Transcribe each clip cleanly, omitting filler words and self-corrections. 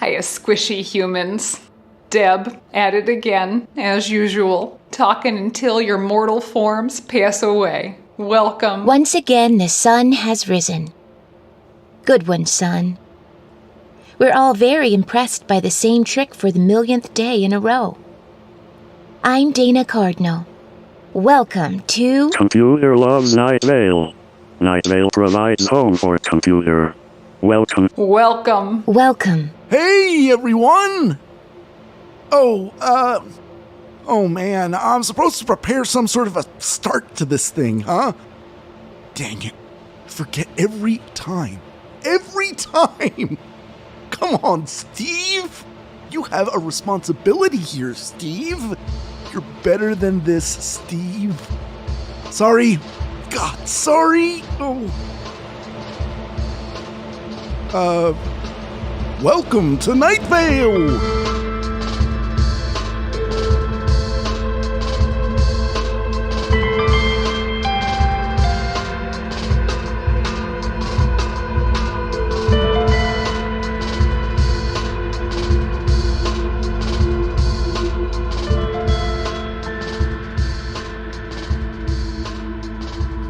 Hiya, squishy humans. Deb, at it again, as usual, talking until your mortal forms pass away. Welcome. Once again, the sun has risen. Good one, son. We're all very impressed by the same trick for the millionth day in a row. I'm Dana Cardinal. Welcome to... Computer loves Night Vale. Night Vale provides home for computer. Welcome. Welcome. Welcome. Hey, everyone! Oh man, I'm supposed to prepare some sort of a start to this thing, huh? Dang it. Forget every time. Every time! Come on, Steve! You have a responsibility here, Steve! You're better than this, Steve. Sorry. God, sorry! Oh. Welcome to Night Vale!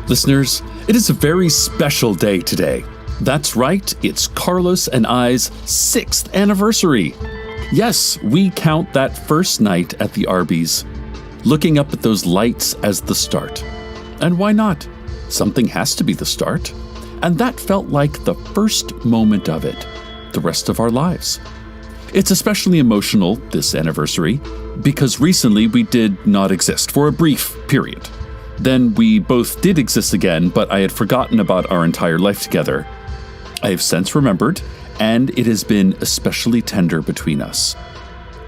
Listeners, it is a very special day today. That's right, it's Carlos and I's 6th anniversary. Yes, we count that first night at the Arby's, looking up at those lights as the start. And why not? Something has to be the start. And that felt like the first moment of it, the rest of our lives. It's especially emotional, this anniversary, because recently we did not exist for a brief period. Then we both did exist again, but I had forgotten about our entire life together. I have since remembered, and it has been especially tender between us.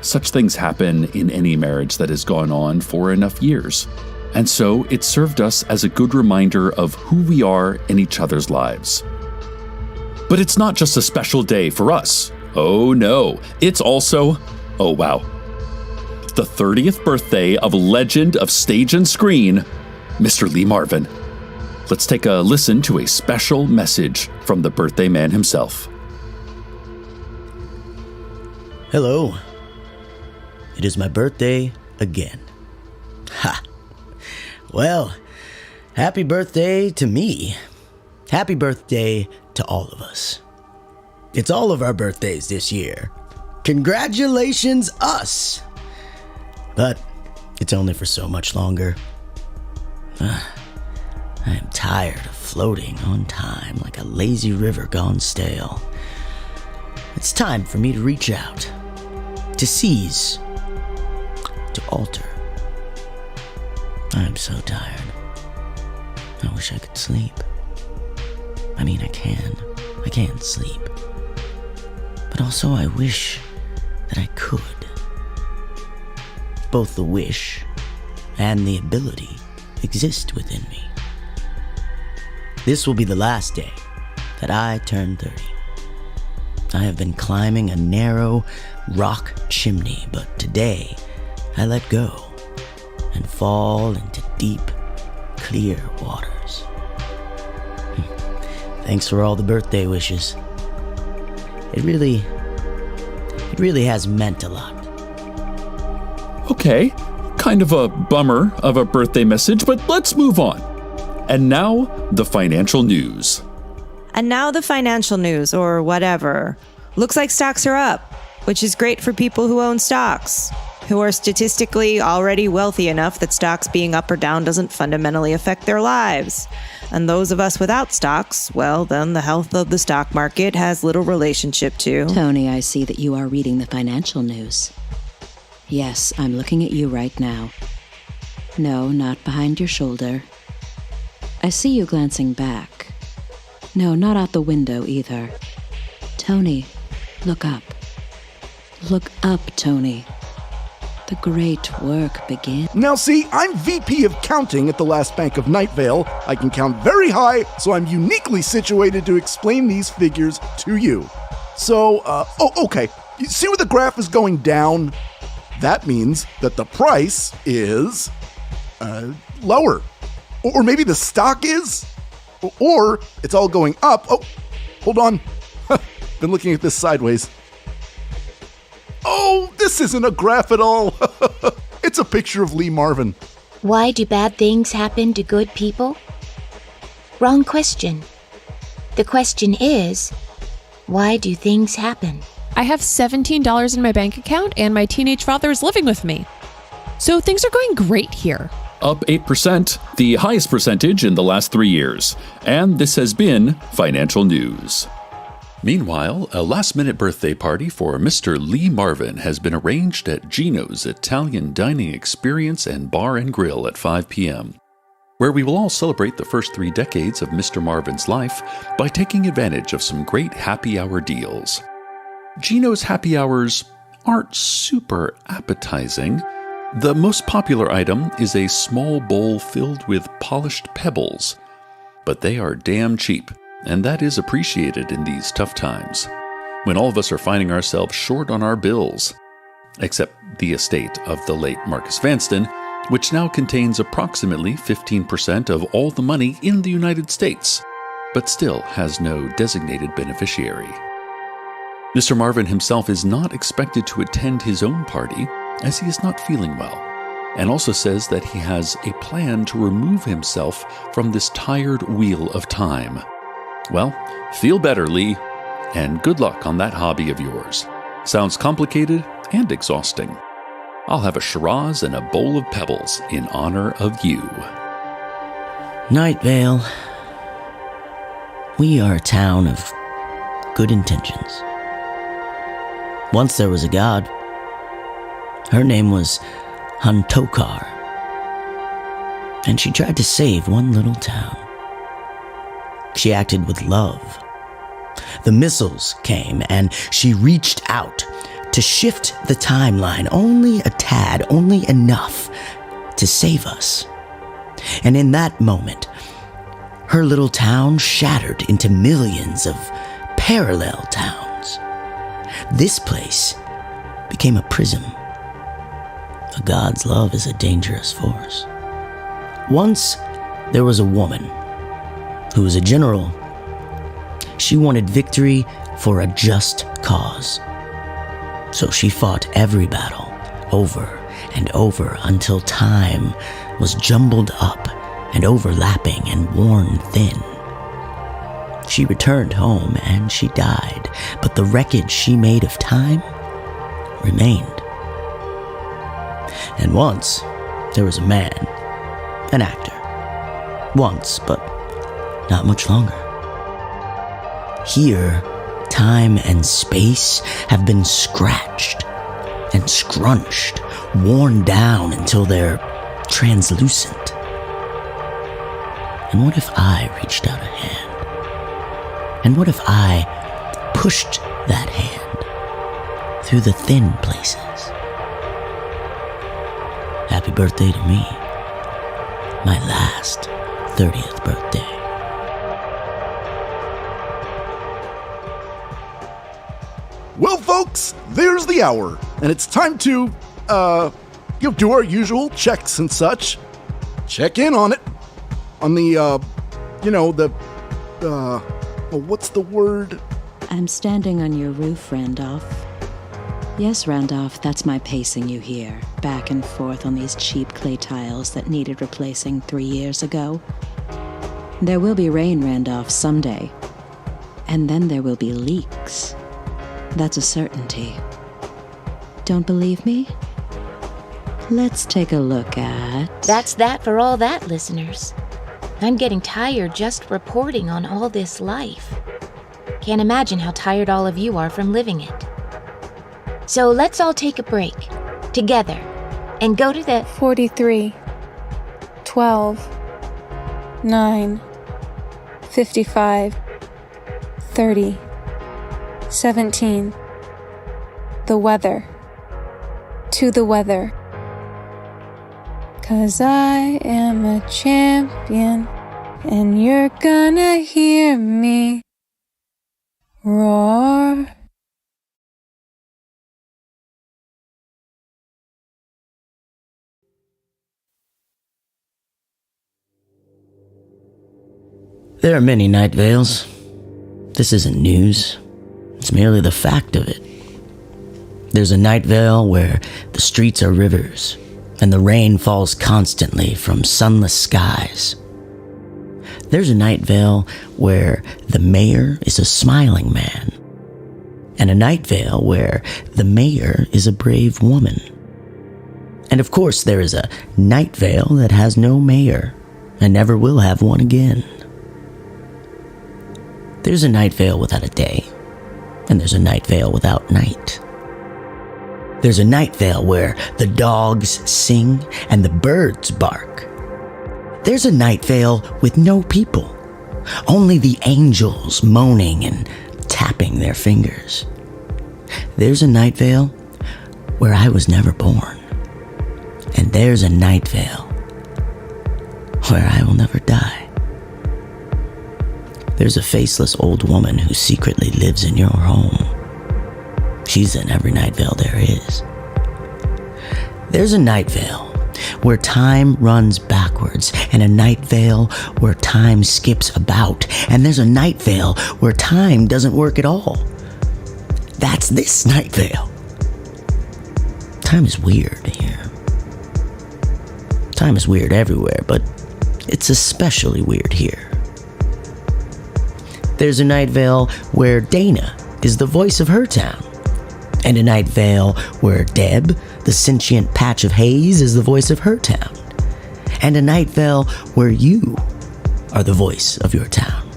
Such things happen in any marriage that has gone on for enough years. And so it served us as a good reminder of who we are in each other's lives. But it's not just a special day for us. Oh no, it's also, oh wow, the 30th birthday of a legend of stage and screen, Mr. Lee Marvin. Let's take a listen to a special message from the birthday man himself. Hello. It is my birthday again. Ha! Well, happy birthday to me. Happy birthday to all of us. It's all of our birthdays this year. Congratulations, us! But it's only for so much longer. I am tired of floating on time like a lazy river gone stale. It's time for me to reach out, to seize, to alter. I am so tired. I wish I could sleep. I mean, I can sleep. But also I wish that I could. Both the wish and the ability exist within me. This will be the last day that I turn 30. I have been climbing a narrow rock chimney, but today I let go and fall into deep, clear waters. Thanks for all the birthday wishes. It really has meant a lot. Okay, kind of a bummer of a birthday message, but let's move on. And now, the financial news. And now the financial news, or whatever. Looks like stocks are up, which is great for people who own stocks, who are statistically already wealthy enough that stocks being up or down doesn't fundamentally affect their lives. And those of us without stocks, well, then the health of the stock market has little relationship to. Tony, I see that you are reading the financial news. Yes, I'm looking at you right now. No, not behind your shoulder. I see you glancing back. No, not out the window either. Tony, look up. Look up, Tony. The great work begins. Now see, I'm VP of Counting at the Last Bank of Night Vale. I can count very high, so I'm uniquely situated to explain these figures to you. So, okay. You see where the graph is going down? That means that the price is, lower. Or maybe the stock is? Or it's all going up. Oh, hold on. Been looking at this sideways. Oh, this isn't a graph at all. It's a picture of Lee Marvin. Why do bad things happen to good people? Wrong question. The question is, why do things happen? I have $17 in my bank account and my teenage father is living with me. So things are going great here. Up 8%, the highest percentage in the last 3 years. And this has been Financial News. Meanwhile, a last-minute birthday party for Mr. Lee Marvin has been arranged at Gino's Italian Dining Experience and Bar and Grill at 5 p.m., where we will all celebrate the first 3 decades of Mr. Marvin's life by taking advantage of some great happy hour deals. Gino's happy hours aren't super appetizing. The most popular item is a small bowl filled with polished pebbles, but they are damn cheap, and that is appreciated in these tough times, when all of us are finding ourselves short on our bills, except the estate of the late Marcus Vanston, which now contains approximately 15% of all the money in the United States, but still has no designated beneficiary. Mr. Marvin himself is not expected to attend his own party, as he is not feeling well, and also says that he has a plan to remove himself from this tired wheel of time. Well, feel better, Lee, and good luck on that hobby of yours. Sounds complicated and exhausting. I'll have a Shiraz and a bowl of pebbles in honor of you. Night Vale. We are a town of good intentions. Once there was a god. Her name was Huntokar, and she tried to save one little town. She acted with love. The missiles came, and she reached out to shift the timeline only a tad, only enough to save us. And in that moment, her little town shattered into millions of parallel towns. This place became a prison. A god's love is a dangerous force. Once, there was a woman who was a general. She wanted victory for a just cause. So she fought every battle over and over until time was jumbled up and overlapping and worn thin. She returned home and she died, but the wreckage she made of time remained. And once, there was a man, an actor. Once, but not much longer. Here, time and space have been scratched and scrunched, worn down until they're translucent. And what if I reached out a hand? And what if I pushed that hand through the thin places? Happy birthday to me. My last 30th birthday. Well, folks, there's the hour, and it's time to, do our usual checks and such. Check in on it. On the, what's the word? I'm standing on your roof, Randolph. Yes, Randolph, that's my pacing you hear, back and forth on these cheap clay tiles that needed replacing 3 years ago. There will be rain, Randolph, someday. And then there will be leaks. That's a certainty. Don't believe me? Let's take a look at... That's that for all that, listeners. I'm getting tired just reporting on all this life. Can't imagine how tired all of you are from living it. So let's all take a break, together, and go to the 43, 12, 9, 55, 30, 17. The weather. To the weather. 'Cause I am a champion, and you're gonna hear me roar. There are many Night Vales. This isn't news. It's merely the fact of it. There's a Night Vale where the streets are rivers, and the rain falls constantly from sunless skies. There's a Night Vale where the mayor is a smiling man, and a Night Vale where the mayor is a brave woman. And of course, there is a Night Vale that has no mayor and never will have one again. There's a Night Vale without a day, and there's a Night Vale without night. There's a Night Vale where the dogs sing and the birds bark. There's a Night Vale with no people, only the angels moaning and tapping their fingers. There's a Night Vale where I was never born, and there's a Night Vale where I will never die. There's a faceless old woman who secretly lives in your home. She's in every Night Vale there is. There's a Night Vale where time runs backwards, and a Night Vale where time skips about, and there's a Night Vale where time doesn't work at all. That's this Night Vale. Time is weird here. Time is weird everywhere, but it's especially weird here. There's a Night Vale where Dana is the voice of her town, and a Night Vale where Deb, the sentient patch of haze, is the voice of her town, and a Night Vale where you are the voice of your town.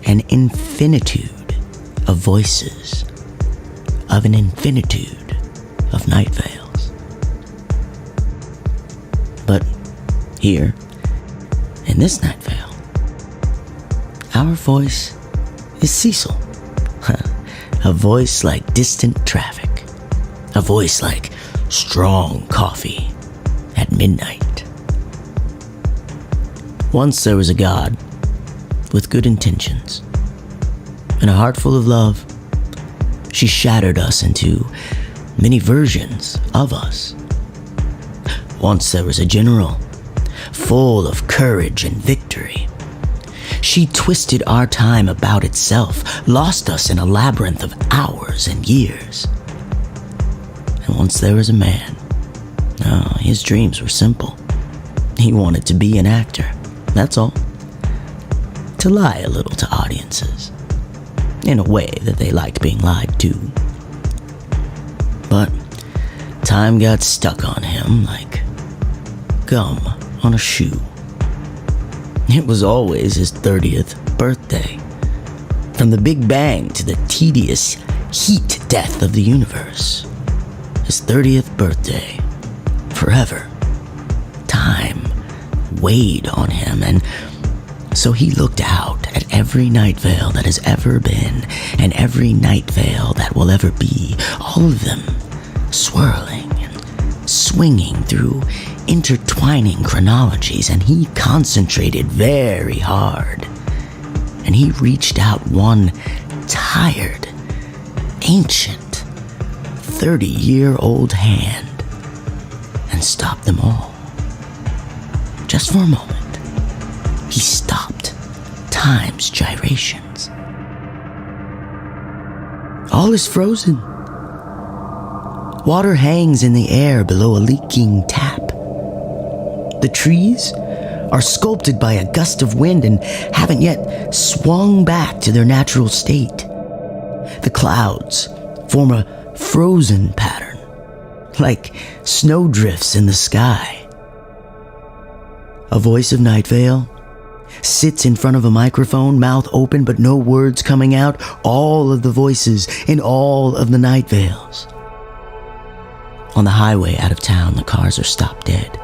An infinitude of voices of an infinitude of Night Vales. But here, in this Night Vale, our voice is Cecil. A voice like distant traffic. A voice like strong coffee at midnight. Once there was a God with good intentions and a heart full of love. She shattered us into many versions of us. Once there was a general full of courage and victory. She twisted our time about itself, lost us in a labyrinth of hours and years. And once there was a man. Oh, his dreams were simple. He wanted to be an actor, that's all. To lie a little to audiences, in a way that they liked being lied to. But time got stuck on him like gum on a shoe. It was always his 30th birthday. From the Big Bang to the tedious heat death of the universe. His 30th birthday. Forever. Time weighed on him, and so he looked out at every Night Vale that has ever been, and every Night Vale that will ever be. All of them swirling and swinging through intertwining chronologies, and he concentrated very hard. And he reached out one tired, ancient, 30-year-old hand and stopped them all. Just for a moment, he stopped time's gyrations. All is frozen. Water hangs in the air below a leaking tap. The trees are sculpted by a gust of wind and haven't yet swung back to their natural state. The clouds form a frozen pattern, like snowdrifts in the sky. A voice of Night Vale sits in front of a microphone, mouth open but no words coming out. All of the voices in all of the Night Vales. On the highway out of town, the cars are stopped dead.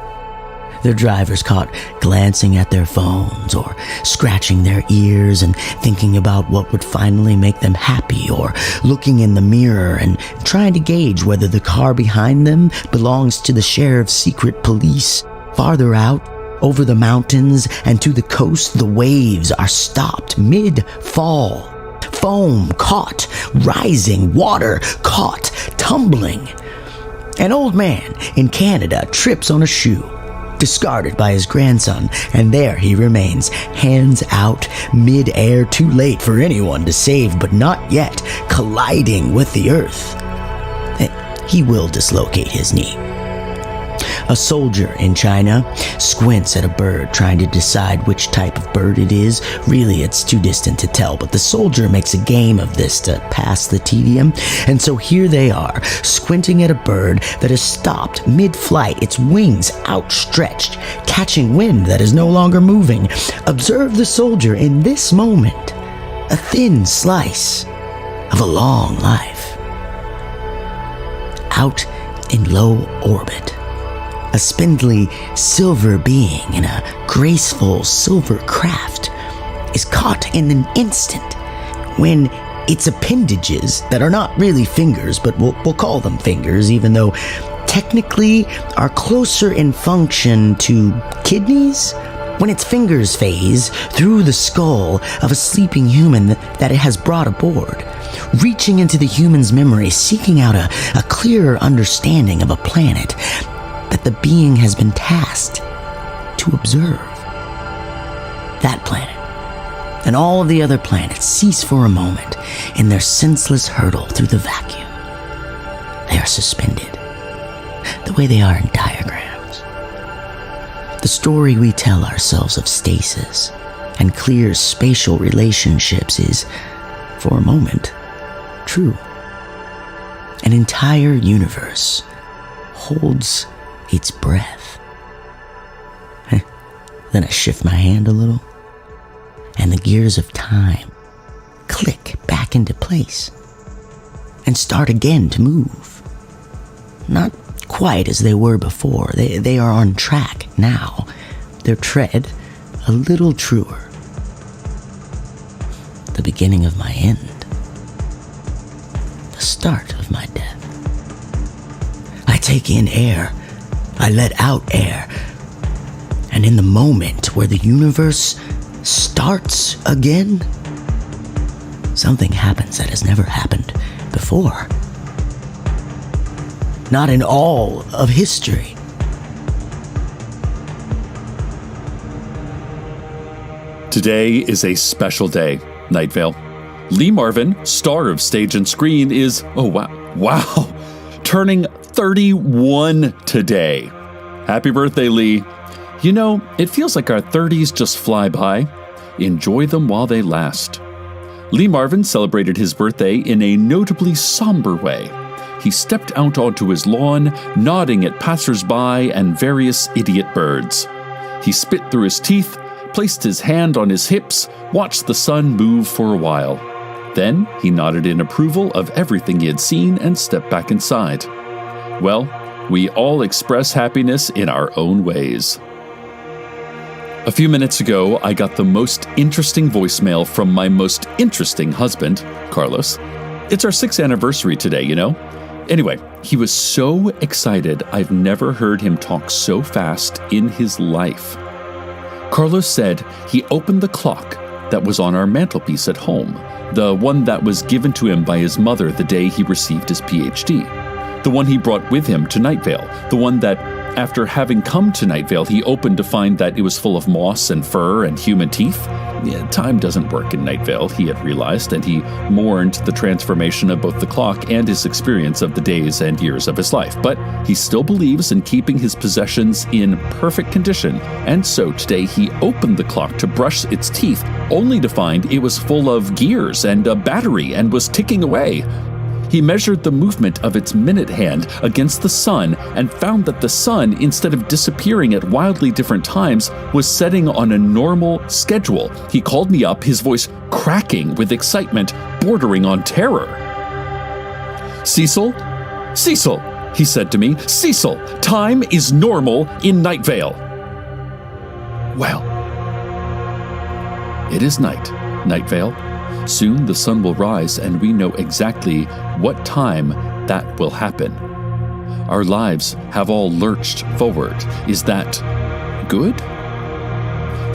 Their drivers caught glancing at their phones or scratching their ears and thinking about what would finally make them happy, or looking in the mirror and trying to gauge whether the car behind them belongs to the sheriff's secret police. Farther out, over the mountains and to the coast, the waves are stopped mid-fall. Foam caught, rising, water caught, tumbling. An old man in Canada trips on a shoe. discarded by his grandson, and there he remains, hands out, mid-air, too late for anyone to save, but not yet, colliding with the earth. He will dislocate his knee. A soldier in China squints at a bird, trying to decide which type of bird it is. Really, it's too distant to tell, but the soldier makes a game of this to pass the tedium. And so here they are, squinting at a bird that has stopped mid-flight, its wings outstretched, catching wind that is no longer moving. Observe the soldier in this moment, a thin slice of a long life. Out in low orbit, a spindly silver being in a graceful silver craft is caught in an instant when its appendages, that are not really fingers, but we'll call them fingers, even though technically are closer in function to kidneys, when its fingers phase through the skull of a sleeping human that it has brought aboard, reaching into the human's memory, seeking out a clearer understanding of a planet that the being has been tasked to observe. That planet and all of the other planets cease for a moment in their senseless hurtle through the vacuum. They are suspended, the way they are in diagrams. The story we tell ourselves of stasis and clear spatial relationships is, for a moment, true. An entire universe holds its breath. Then I shift my hand a little, and the gears of time click back into place and start again to move. Not quite as they were before. They are on track now, their tread a little truer. The beginning of my end. The start of my death. I take in air. I let out air. And in the moment where the universe starts again, something happens that has never happened before. Not in all of history. Today is a special day, Night Vale. Lee Marvin, star of stage and screen, is, wow, turning 31 today. Happy birthday, Lee. You know, it feels like our 30s just fly by. Enjoy them while they last. Lee Marvin celebrated his birthday in a notably somber way. He stepped out onto his lawn, nodding at passers-by and various idiot birds. He spit through his teeth, placed his hand on his hips, watched the sun move for a while. Then he nodded in approval of everything he had seen and stepped back inside. Well, we all express happiness in our own ways. A few minutes ago, I got the most interesting voicemail from my most interesting husband, Carlos. It's our 6th anniversary today, you know? Anyway, he was so excited. I've never heard him talk so fast in his life. Carlos said he opened the clock that was on our mantelpiece at home, the one that was given to him by his mother the day he received his PhD, the one he brought with him to Night Vale, the one that, after having come to Night Vale, he opened to find that it was full of moss and fur and human teeth. Time doesn't work in Night Vale, he had realized, and he mourned the transformation of both the clock and his experience of the days and years of his life. But he still believes in keeping his possessions in perfect condition, and so today he opened the clock to brush its teeth, only to find it was full of gears and a battery and was ticking away. He measured the movement of its minute hand against the sun and found that the sun, instead of disappearing at wildly different times, was setting on a normal schedule. He called me up, his voice cracking with excitement, bordering on terror. Cecil, he said to me, Cecil, time is normal in Night Vale. Well, it is night, Night Vale. Soon the sun will rise, and we know exactly what time that will happen. Our lives have all lurched forward. Is that good?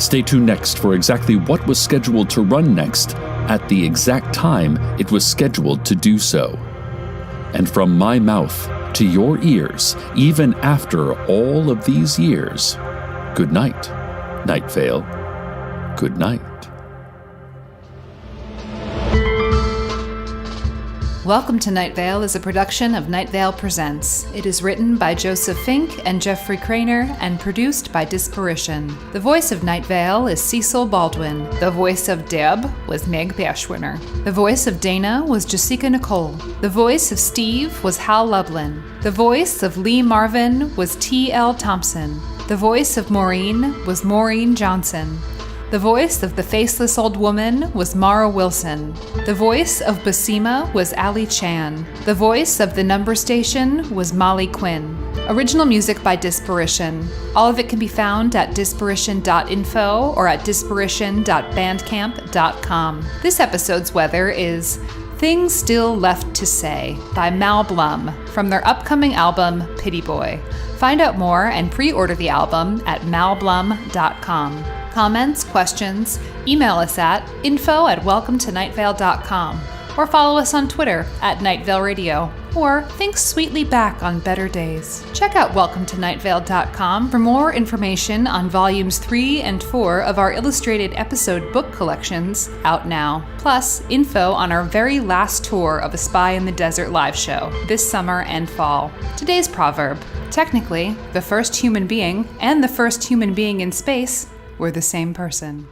Stay tuned next for exactly what was scheduled to run next at the exact time it was scheduled to do so. And from my mouth to your ears, even after all of these years, Good night, Night Vale. Good night. Welcome to Night Vale is a production of Night Vale Presents. It is written by Joseph Fink and Jeffrey Craner and produced by Disparition. The voice of Night Vale is Cecil Baldwin. The voice of Deb was Meg Bashwiner. The voice of Dana was Jessica Nicole. The voice of Steve was Hal Lublin. The voice of Lee Marvin was T.L. Thompson. The voice of Maureen was Maureen Johnson. The voice of the faceless old woman was Mara Wilson. The voice of Basima was Ali Chan. The voice of the number station was Molly Quinn. Original music by Disparition. All of it can be found at disparition.info or at disparition.bandcamp.com. This episode's weather is Things Still Left to Say by Mal Blum from their upcoming album Pity Boy. Find out more and pre-order the album at malblum.com. Comments, questions, email us at info@welcometonightvale.com or follow us on Twitter at Night Vale Radio, or think sweetly back on better days. Check out welcometonightvale.com for more information on volumes 3 and 4 of our illustrated episode book collections out now, plus info on our very last tour of A Spy in the Desert live show this summer and fall. Today's proverb: technically, the first human being and the first human being in space were the same person.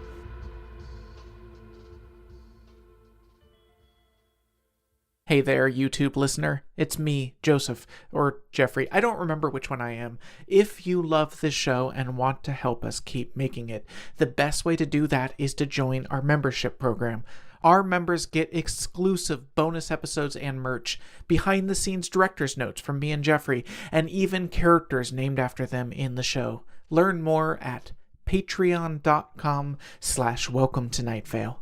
Hey there, YouTube listener. It's me, Joseph, or Jeffrey. I don't remember which one I am. If you love this show and want to help us keep making it, the best way to do that is to join our membership program. Our members get exclusive bonus episodes and merch, behind-the-scenes director's notes from me and Jeffrey, and even characters named after them in the show. Learn more at patreon.com/welcometonightvale.